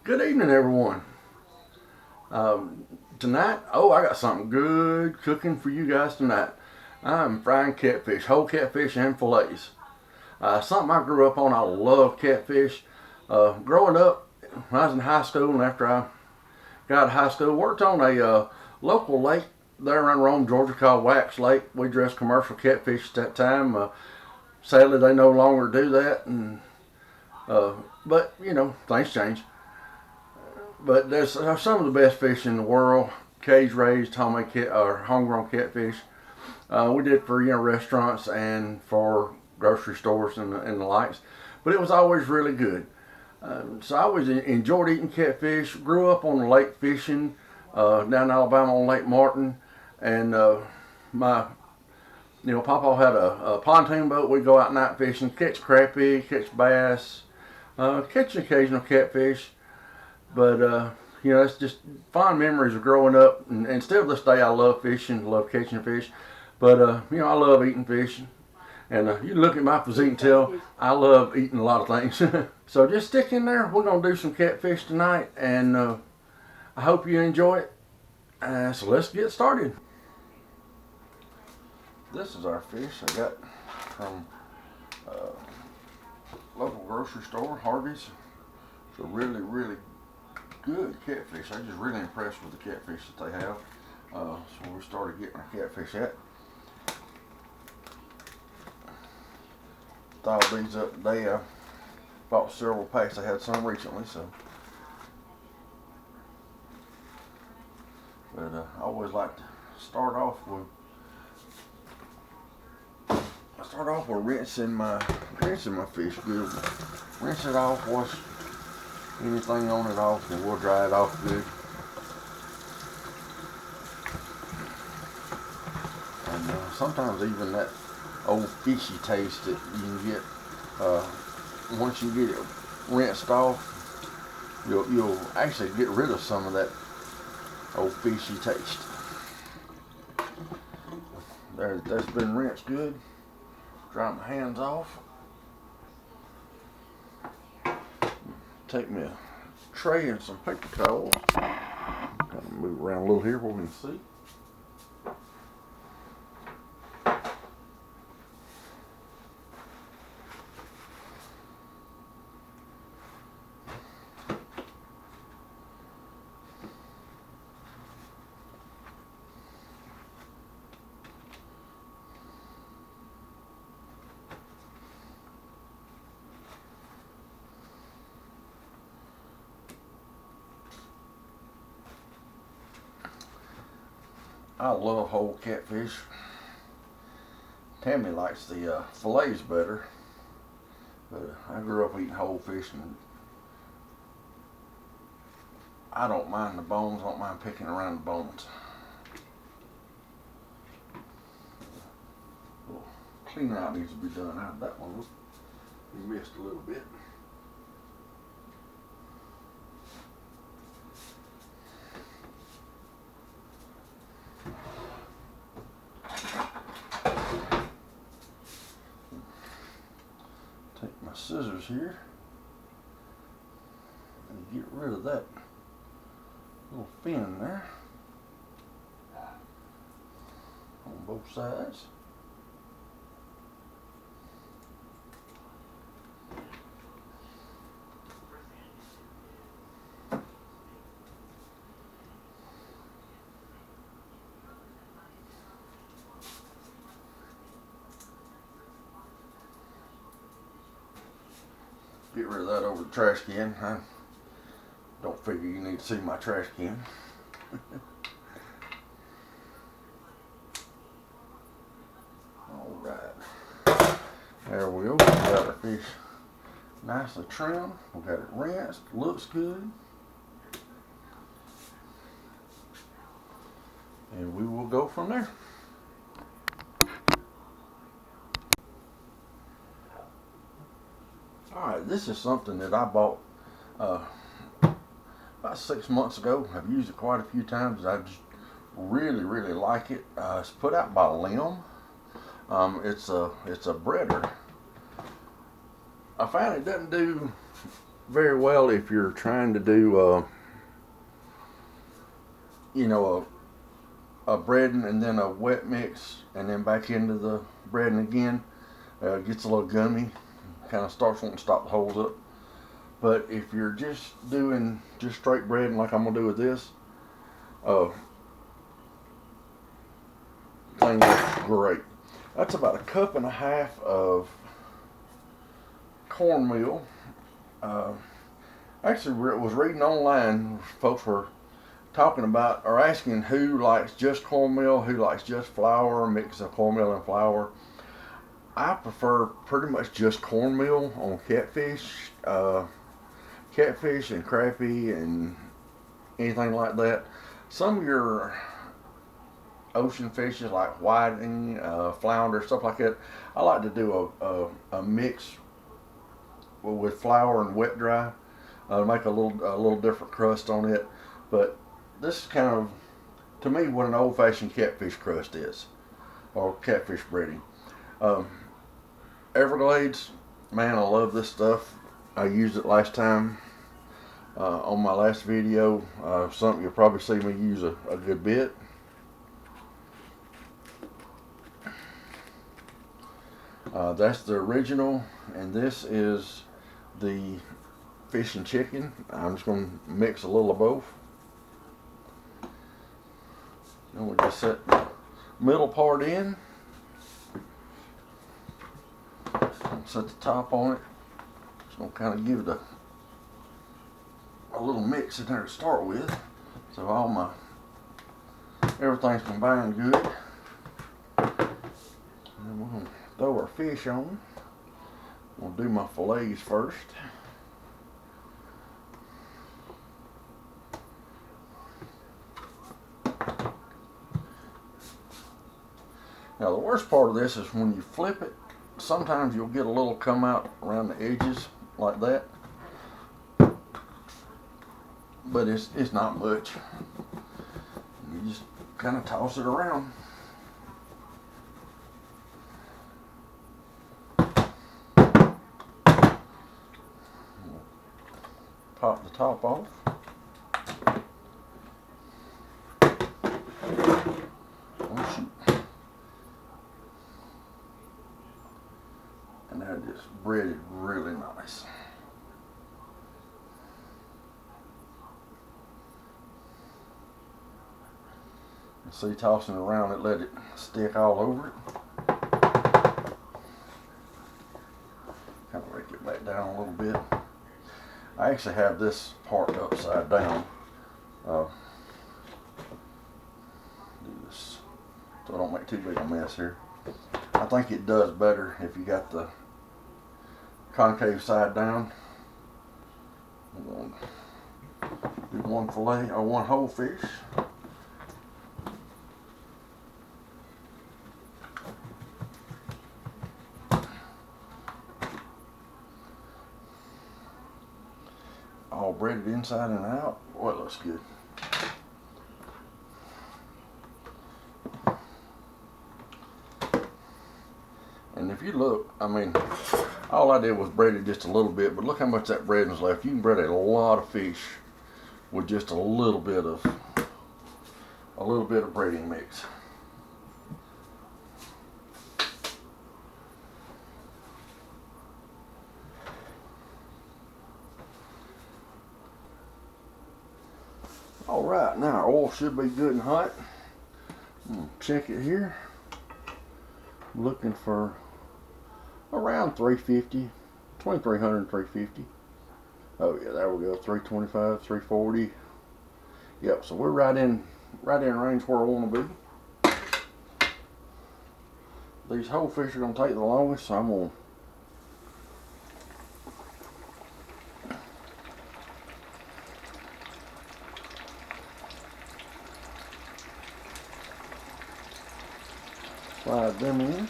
Good evening, everyone. Tonight, I got something good cooking for you guys tonight. I'm frying catfish, whole catfish and fillets. Something I grew up on. I love catfish. Growing up, when I was in high school and after I got out of high school, worked on a local lake there in Rome, Georgia called Wax Lake. We dressed commercial catfish at that time. Sadly, they no longer do that, but things change. But there's some of the best fish in the world, cage raised, homemade cat or homegrown catfish. We did for restaurants and for grocery stores and the likes, but it was always really good. So I always enjoyed eating catfish. Grew up on the lake fishing down in Alabama on Lake Martin, and my Papa had a pontoon boat. We'd go out night fishing, catch crappie, catch bass, catch an occasional catfish. But it's just fond memories of growing up, and still to this day I love fishing, love catching fish. But I love eating fish, and you look at my physique and tell I love eating a lot of things. So just stick in there. We're gonna do some catfish tonight, and I hope you enjoy it. So let's get started. This is our fish I got from local grocery store, Harvey's. It's a really good catfish. I'm just really impressed with the catfish that they have. So we started getting our catfish at. Thawed these up today. I bought several packs. I had some recently, so. But I always like to start off with rinsing my fish good. Rinse it off, wash anything on it off, and we'll dry it off good. And sometimes even that old fishy taste that you can get once you get it rinsed off, you'll actually get rid of some of that old fishy taste. That's been rinsed good. Dry my hands off. Take me a tray and some paper towels. Kind of move around a little here where we can see. I love whole catfish. Tammy likes the fillets better, but I grew up eating whole fish, and I don't mind the bones. I don't mind picking around the bones. Clean out needs to be done. That one was missed a little bit. Take my scissors here and get rid of that little fin there on both sides. Get rid of that over the trash can. I don't figure you need to see my trash can. Alright. There we go. We got our fish nicely trimmed. We got it rinsed. Looks good. And we will go from there. Alright, this is something that I bought about 6 months ago. I've used it quite a few times. I just really like it. It's put out by Lim. It's a breader. I found it doesn't do very well if you're trying to do, you know, a breading and then a wet mix and then back into the breading again. Gets a little gummy, kind of starts wanting to stop the holes up. But if you're just doing just straight breading like I'm gonna do with this, thing looks great. That's about 1.5 cups of cornmeal. Actually, was reading online, folks were talking about or asking who likes just cornmeal, who likes just flour, mix of cornmeal and flour. I prefer pretty much just cornmeal on catfish, catfish and crappie and anything like that. Some of your ocean fishes like whiting, flounder, stuff like that, I like to do a mix with flour and wet dry, make a little different crust on it. But this is kind of, to me, what an old-fashioned catfish crust is, or catfish breading. Everglades, man, I love this stuff. I used it last time on my last video. Something you'll probably see me use a good bit. That's the original, and this is the fish and chicken. I'm just going to mix a little of both. And we'll just set the middle part in. Set the top on it. Just going to kind of give it a little mix in there to start with. So everything's combined good. And we're going to throw our fish on. We'll do my fillets first. Now the worst part of this is when you flip it, sometimes you'll get a little come out around the edges like that. But it's not much. You just kind of toss it around. Pop the top off. Oh shoot. And that is breaded really nice. You see, tossing it around, it let it stick all over it. Kind of rake it back down a little bit. I actually have this part upside down. Do this so I don't make too big a mess here. I think it does better if you got the concave side down. I'm going to do one fillet or one whole fish. All breaded inside and out. Boy, it looks good. And if you look, I mean, all I did was bread it just a little bit, but look how much that bread is left. You can bread a lot of fish with just a little bit of breading mix. All right, now our oil should be good and hot. Check it here. I'm looking for around 350, between 300 and 350. Oh yeah, there we go, 325, 340. Yep, so we're right in range where I want to be. These whole fish are going to take the longest, so I'm going to slide them in.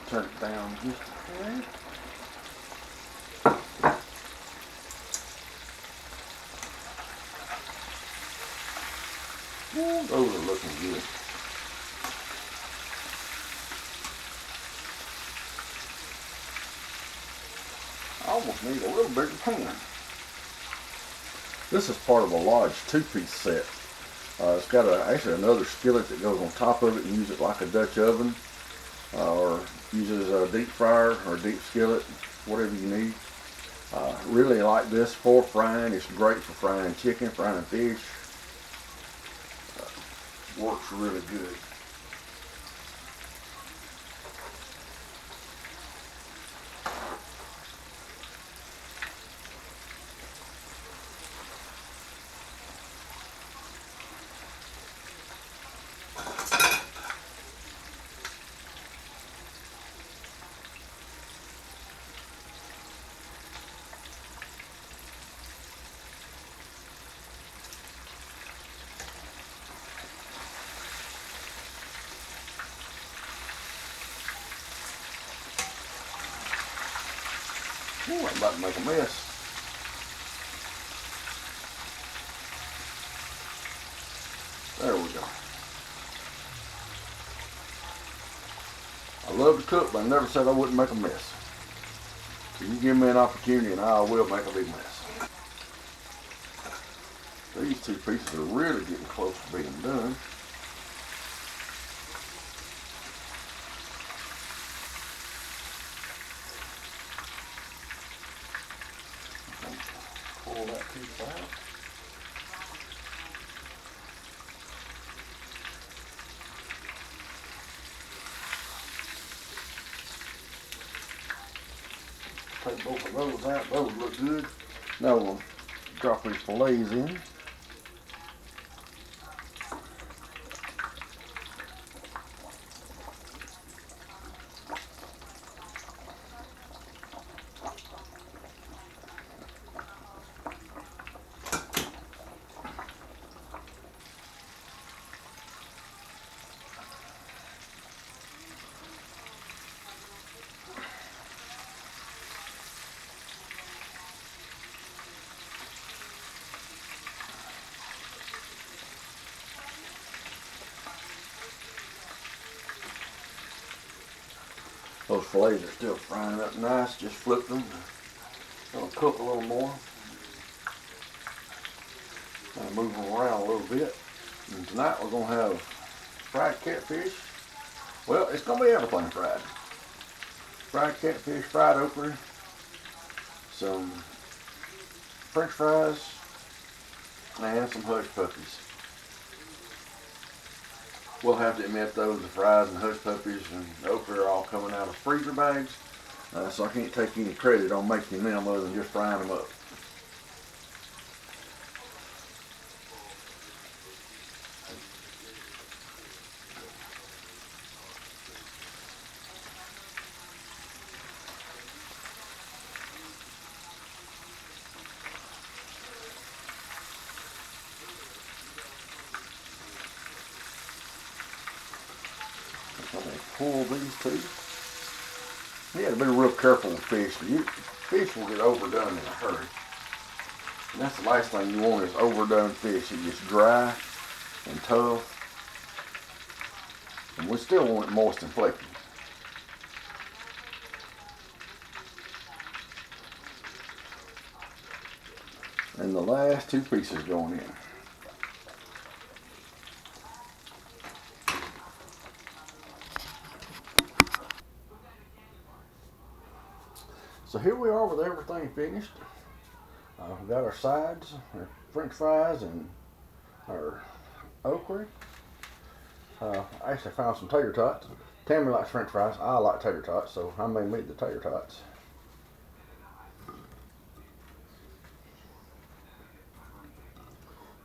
Turn it down just a hair. Those are looking good. almost need a little bigger pan. This is part of a large two-piece set. It's got actually another skillet that goes on top of it and use it like a Dutch oven, or uses a deep fryer or deep skillet, whatever you need. Really like this for frying. It's great for frying chicken, frying fish. Works really good. Ooh, I'm about to make a mess. There we go. I love to cook, but I never said I wouldn't make a mess. So you give me an opportunity and I will make a big mess. These two pieces are really getting close to being done. Pull that piece out. Take both of those out. Those look good. Now we'll drop these fillets in. Those fillets are still frying up nice. Just flip them. Gonna cook a little more. Gonna move them around a little bit. And tonight we're gonna have fried catfish. Well, it's gonna be everything fried. Fried catfish, fried okra, some French fries, and some hush puppies. We'll have to admit though, the fries and hush puppies and okra are all coming out of freezer bags, so I can't take any credit on making them other than just frying them up. I'm going to pull these two. You got to be real careful with fish. Fish will get overdone in a hurry. And that's the last thing you want is overdone fish. It gets dry and tough. And we still want it moist and flaky. And the last two pieces going in. So here we are with everything finished. We've got our sides, our French fries, and our okra. I actually found some tater tots. Tammy likes French fries. I like tater tots, so I made me the tater tots.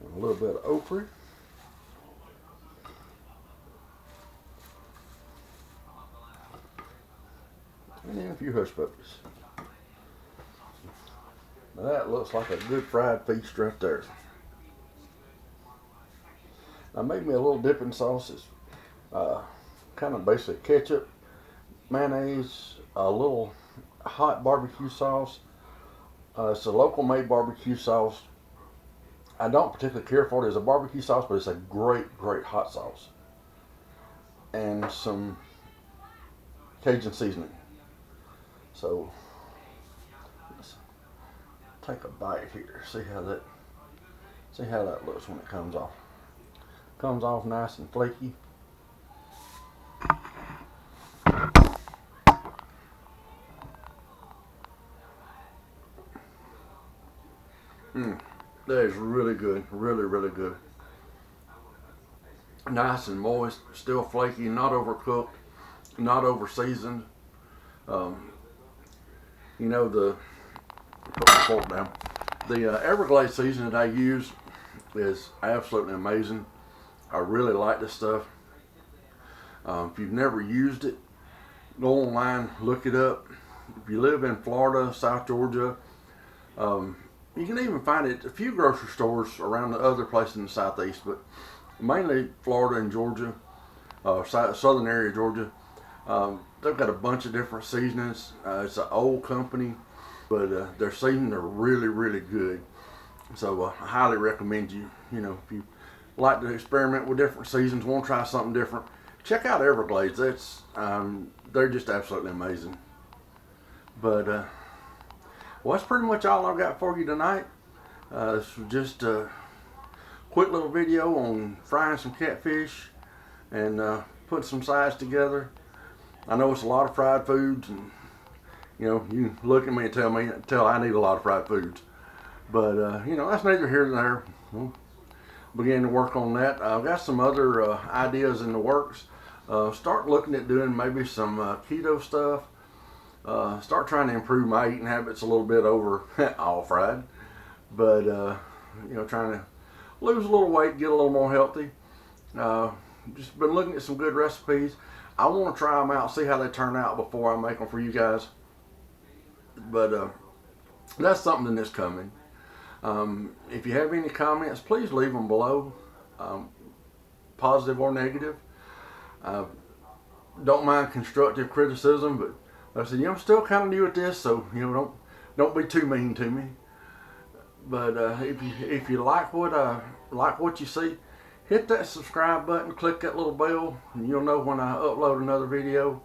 And a little bit of okra. And then a few hush puppies. Now that looks like a good fried feast right there. I made me a little dipping sauce. It's kind of basic ketchup, mayonnaise, a little hot barbecue sauce. It's a local made barbecue sauce. I don't particularly care for it as a barbecue sauce, but it's a great hot sauce. And some Cajun seasoning. So let's take a bite here. See how that looks when it comes off. Comes off nice and flaky. That is really good. Really, really good. Nice and moist, still flaky, not overcooked, not over seasoned. You know, put my fork down. The Everglades seasoning that I use is absolutely amazing. I really like this stuff. If you've never used it, go online, look it up. If you live in Florida, South Georgia, you can even find it at a few grocery stores around the other places in the Southeast, but mainly Florida and Georgia, southern area of Georgia. They've got a bunch of different seasonings. It's an old company, but their seasonings are really, really good. So I highly recommend you, if you like to experiment with different seasons, want to try something different, check out Everglades. They're just absolutely amazing. But well, that's pretty much all I've got for you tonight. This was just a quick little video on frying some catfish and putting some sides together. I know it's a lot of fried foods, and you can look at me and tell I need a lot of fried foods. But that's neither here nor there. We'll begin to work on that. I've got some other ideas in the works. Start looking at doing maybe some keto stuff. Start trying to improve my eating habits a little bit over all fried. But trying to lose a little weight, get a little more healthy. Just been looking at some good recipes. I want to try them out, see how they turn out before I make them for you guys. But that's something that's coming. If you have any comments, please leave them below, positive or negative. Don't mind constructive criticism, but like I said, I'm still kind of new at this, so don't be too mean to me. But if you like what you see, hit that subscribe button, click that little bell, and you'll know when I upload another video.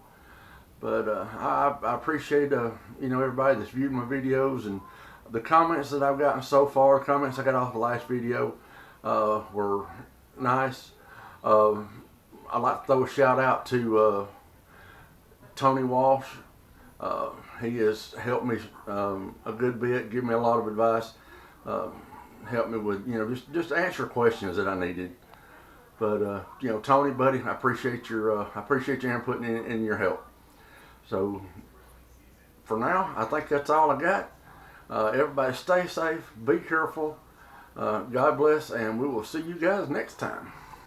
But I appreciate everybody that's viewed my videos, and the comments that I've gotten so far. Comments I got off the last video were nice. I'd like to throw a shout out to Tony Walsh. He has helped me a good bit, give me a lot of advice, helped me with just answer questions that I needed. But Tony, buddy, I appreciate your input and your help. So for now, I think that's all I got. Everybody stay safe, be careful, God bless, and we will see you guys next time.